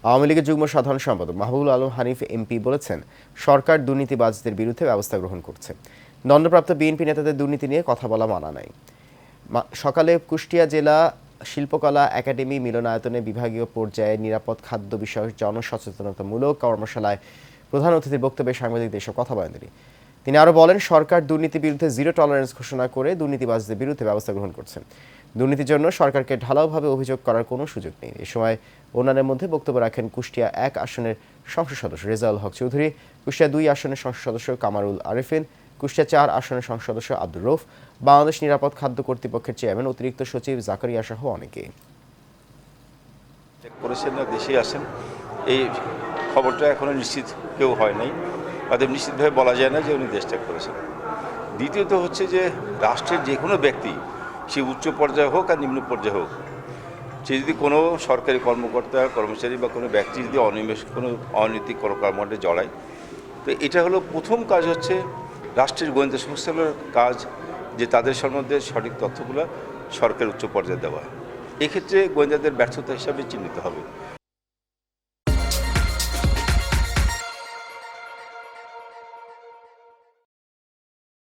আওয়ামী লীগের যুগ্ম সাধারণ সম্পাদক মাহবুবুল আলম হানিফ এমপি বলেছেন, সরকার দুর্নীতিবাজদের বিরুদ্ধে ব্যবস্থা গ্রহণ করছে। দণ্ডপ্রাপ্ত বিএনপি নেতাদের দুর্নীতি নিয়ে কথা বলা মানা নাই। সকালে কুষ্টিয়া জেলা শিল্পকলা একাডেমি মিলনায়তনে বিভাগীয় পর্যায়ে নিরাপদ খাদ্য বিষয়ক জনসচেতনতামূলক কর্মশালায় প্রধান অতিথির বক্তব্যে সাংবাদিকদের এসব কথা বলেন তিনি আরও বলেন, সরকার দুর্নীতির বিরুদ্ধে জিরো টলারেন্স ঘোষণা করে দুর্নীতিবাজদের বিরুদ্ধে ব্যবস্থা গ্রহণ করছে। দুর্নীতির জন্য সরকারকে ঢালাওভাবে অভিযোগ করার কোনো সুযোগ নেই। এ সময় অন্যান্যের মধ্যে বক্তব্য রাখেন কুষ্টিয়া 1 আসনের সংসদ সদস্য রেজাউল হক চৌধুরী, কুষ্টিয়া 2 আসনের সংসদ সদস্য কামারুল আরেফিন, কুষ্টিয়া 4 আসনের সংসদ সদস্য আব্দুর রৌফ, বাংলাদেশ নিরাপদ খাদ্য কর্তৃপক্ষের চেয়ারম্যান অতিরিক্ত সচিব জাকারিয়া সহ অনেকে। করেছেন না দেশে আসেন, এই খবরটা এখনো নিশ্চিত কেউ হয় নাই। অতএব নিশ্চিতভাবে বলা যায় না যে উনি দেশ ত্যাগ করেছেন। দ্বিতীয়ত হচ্ছে যে রাষ্ট্রের যে কোনো ব্যক্তি, সে উচ্চ পর্যায়ে হোক আর নিম্ন পর্যায়ে হোক, সে যদি কোনো সরকারি কর্মকর্তা কর্মচারী বা কোনো ব্যক্তি যদি কোনো অনৈতিক কোনো কর্মকাণ্ডে জড়ায়, তো এটা হলো প্রথম কাজ হচ্ছে রাষ্ট্রের গোয়েন্দা সংস্থাগুলোর কাজ, যে তাদের সম্বন্ধে সঠিক তথ্যগুলো সরকারের উচ্চ পর্যায়ে দেওয়া। এক্ষেত্রে গোয়েন্দাদের ব্যর্থতা হিসাবে চিহ্নিত হবে।